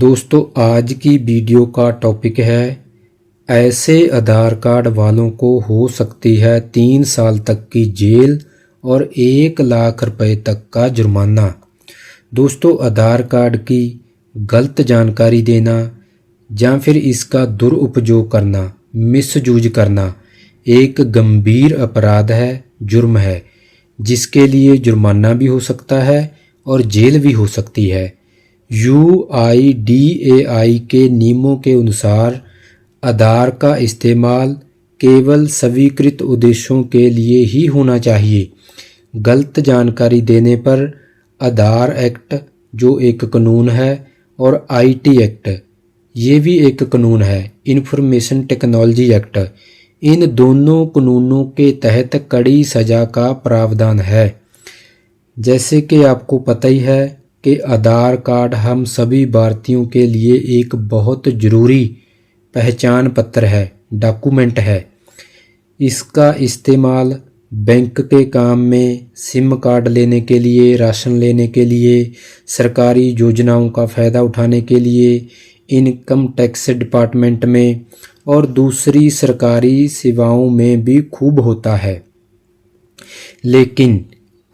दोस्तों आज की वीडियो का टॉपिक है ऐसे आधार कार्ड वालों को हो सकती है 3 साल तक की जेल और 1 लाख रुपए तक का जुर्माना। दोस्तों आधार कार्ड की गलत जानकारी देना या फिर इसका दुरुपयोग करना, मिसयूज करना एक गंभीर अपराध है, जुर्म है, जिसके लिए जुर्माना भी हो सकता है और जेल भी हो सकती है। UIDAI के नियमों के अनुसार आधार का इस्तेमाल केवल स्वीकृत उद्देश्यों के लिए ही होना चाहिए। गलत जानकारी देने पर आधार एक्ट जो एक कानून है और IT एक्ट ये भी एक कानून है, इंफॉर्मेशन टेक्नोलॉजी एक्ट, इन दोनों कानूनों के तहत कड़ी सज़ा का प्रावधान है। जैसे कि आपको पता ही है कि आधार कार्ड हम सभी भारतीयों के लिए एक बहुत ज़रूरी पहचान पत्र है, डॉक्यूमेंट है। इसका इस्तेमाल बैंक के काम में, सिम कार्ड लेने के लिए, राशन लेने के लिए, सरकारी योजनाओं का फ़ायदा उठाने के लिए, इनकम टैक्स डिपार्टमेंट में और दूसरी सरकारी सेवाओं में भी खूब होता है। लेकिन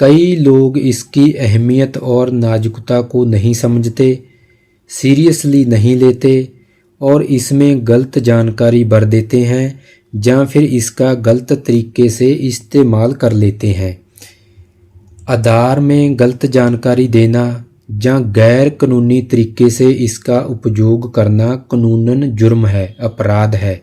कई लोग इसकी अहमियत और नाजुकता को नहीं समझते, सीरियसली नहीं लेते और इसमें गलत जानकारी भर देते हैं या फिर इसका गलत तरीके से इस्तेमाल कर लेते हैं। आधार में गलत जानकारी देना या गैर कानूनी तरीके से इसका उपयोग करना कानूनन जुर्म है, अपराध है।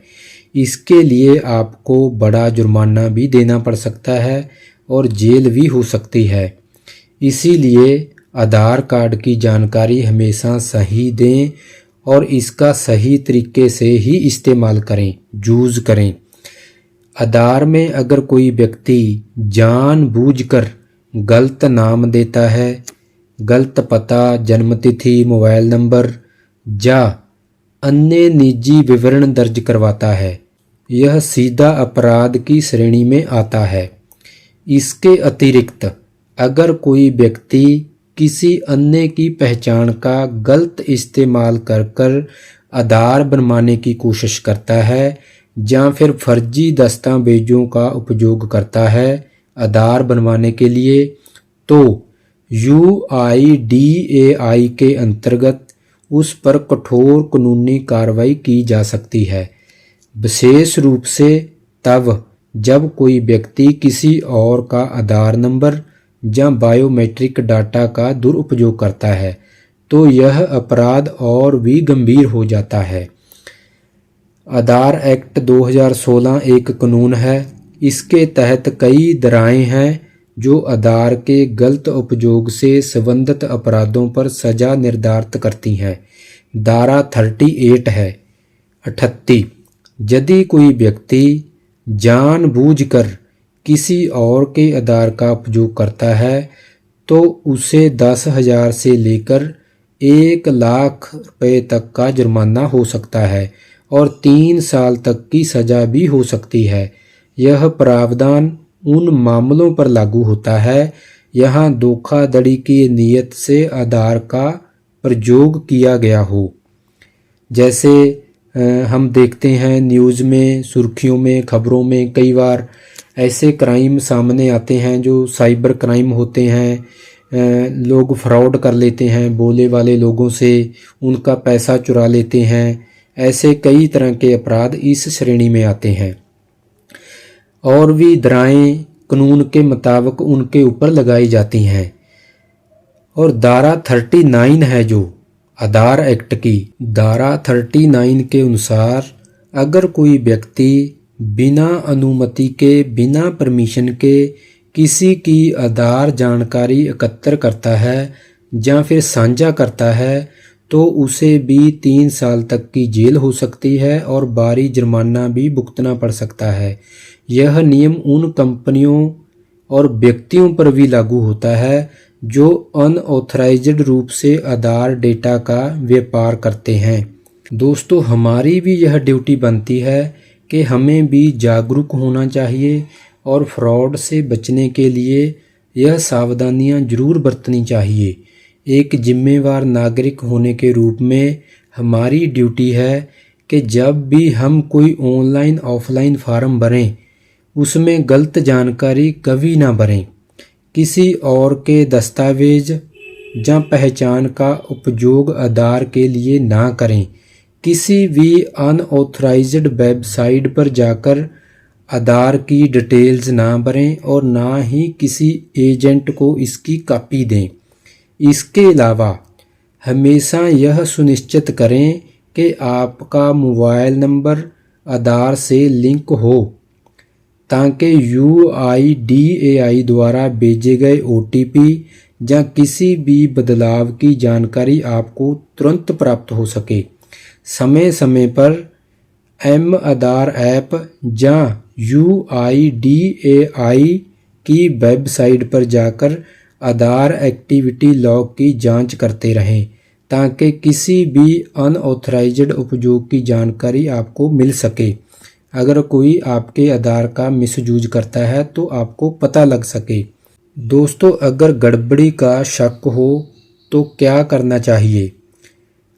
इसके लिए आपको बड़ा जुर्माना भी देना पड़ सकता है और जेल भी हो सकती है। इसीलिए आधार कार्ड की जानकारी हमेशा सही दें और इसका सही तरीके से ही इस्तेमाल करें, यूज़ करें। आधार में अगर कोई व्यक्ति जानबूझकर गलत नाम देता है, गलत पता, जन्मतिथि, मोबाइल नंबर या अन्य निजी विवरण दर्ज करवाता है, यह सीधा अपराध की श्रेणी में आता है। इसके अतिरिक्त अगर कोई व्यक्ति किसी अन्य की पहचान का गलत इस्तेमाल कर आधार बनवाने की कोशिश करता है या फिर फर्जी दस्तावेजों का उपयोग करता है आधार बनवाने के लिए, तो UIDAI के अंतर्गत उस पर कठोर कानूनी कार्रवाई की जा सकती है। विशेष रूप से तब जब कोई व्यक्ति किसी और का आधार नंबर या बायोमेट्रिक डाटा का दुरुपयोग करता है, तो यह अपराध और भी गंभीर हो जाता है। आधार एक्ट 2016 एक कानून है। इसके तहत कई धाराएं हैं जो आधार के गलत उपयोग से संबंधित अपराधों पर सजा निर्धारित करती हैं। धारा 38 है 38। यदि कोई व्यक्ति जानबूझकर किसी और के आधार का उपयोग करता है तो उसे 10,000 से लेकर 1 लाख रुपए तक का जुर्माना हो सकता है और 3 साल तक की सज़ा भी हो सकती है। यह प्रावधान उन मामलों पर लागू होता है यहाँ धोखाधड़ी की नीयत से आधार का प्रयोग किया गया हो। जैसे हम देखते हैं न्यूज़ में, सुर्खियों में, खबरों में कई बार ऐसे क्राइम सामने आते हैं जो साइबर क्राइम होते हैं। लोग फ्रॉड कर लेते हैं भोले वाले लोगों से, उनका पैसा चुरा लेते हैं। ऐसे कई तरह के अपराध इस श्रेणी में आते हैं और भी धाराएं कानून के मुताबिक उनके ऊपर लगाई जाती हैं। और धारा 39 है जो आधार एक्ट की, धारा 39 के अनुसार अगर कोई व्यक्ति बिना अनुमति के, बिना परमिशन के किसी की आधार जानकारी एकत्र करता है या फिर साझा करता है तो उसे भी 3 साल तक की जेल हो सकती है और भारी जुर्माना भी भुगतना पड़ सकता है। यह नियम उन कंपनियों और व्यक्तियों पर भी लागू होता है जो अनऑथराइज्ड रूप से आधार डेटा का व्यापार करते हैं। दोस्तों हमारी भी यह ड्यूटी बनती है कि हमें भी जागरूक होना चाहिए और फ्रॉड से बचने के लिए यह सावधानियां जरूर बरतनी चाहिए। एक जिम्मेवार नागरिक होने के रूप में हमारी ड्यूटी है कि जब भी हम कोई ऑनलाइन ऑफलाइन फॉर्म भरें उसमें गलत जानकारी कभी ना भरें। किसी और के दस्तावेज या पहचान का उपयोग आधार के लिए ना करें। किसी भी अनऑथराइज्ड वेबसाइट पर जाकर आधार की डिटेल्स ना भरें और ना ही किसी एजेंट को इसकी कॉपी दें। इसके अलावा हमेशा यह सुनिश्चित करें कि आपका मोबाइल नंबर आधार से लिंक हो ताकि UIDAI द्वारा भेजे गए OTP या किसी भी बदलाव की जानकारी आपको तुरंत प्राप्त हो सके। समय समय पर M-आधार ऐप या UIDAI की वेबसाइट पर जाकर आधार एक्टिविटी लॉग की जांच करते रहें ताकि किसी भी अनऑथराइज्ड उपयोग की जानकारी आपको मिल सके। अगर कोई आपके आधार का मिसयूज करता है तो आपको पता लग सके। दोस्तों, अगर गड़बड़ी का शक हो तो क्या करना चाहिए?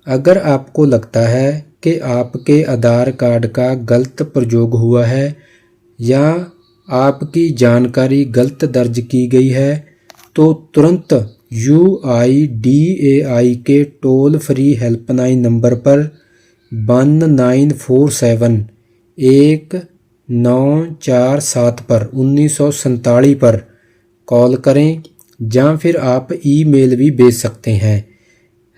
अगर आपको लगता है कि आपके आधार कार्ड का गलत प्रयोग हुआ है या आपकी जानकारी गलत दर्ज की गई है तो तुरंत UIDAI के टोल फ्री हेल्पलाइन नंबर पर 1947 1947 पर 1947 पर कॉल करें या फिर आप ईमेल भी भेज सकते हैं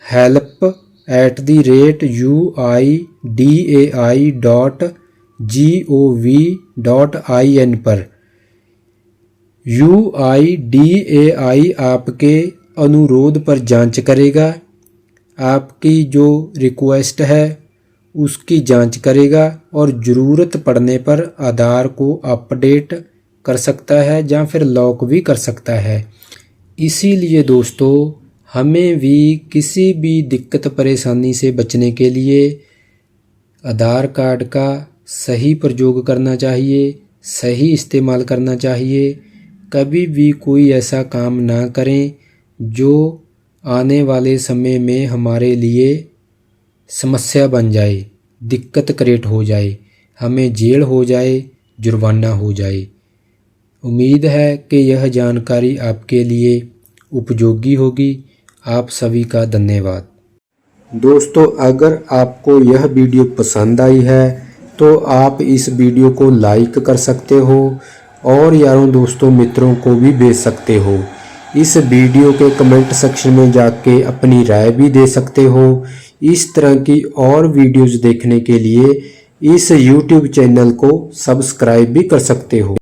help@uidai.gov.in पर। UIDAI आपके अनुरोध पर जांच करेगा, आपकी जो रिक्वेस्ट है उसकी जांच करेगा और ज़रूरत पड़ने पर आधार को अपडेट कर सकता है या फिर लॉक भी कर सकता है। इसीलिए दोस्तों, हमें भी किसी भी दिक्कत परेशानी से बचने के लिए आधार कार्ड का सही प्रयोग करना चाहिए, सही इस्तेमाल करना चाहिए। कभी भी कोई ऐसा काम ना करें जो आने वाले समय में हमारे लिए समस्या बन जाए, दिक्कत क्रिएट हो जाए, हमें जेल हो जाए, जुर्माना हो जाए। उम्मीद है कि यह जानकारी आपके लिए उपयोगी होगी। आप सभी का धन्यवाद। दोस्तों, अगर आपको यह वीडियो पसंद आई है तो आप इस वीडियो को लाइक कर सकते हो और यारों दोस्तों मित्रों को भी भेज सकते हो। इस वीडियो के कमेंट सेक्शन में जाके अपनी राय भी दे सकते हो। इस तरह की और वीडियोस देखने के लिए इस YouTube चैनल को सब्सक्राइब भी कर सकते हो।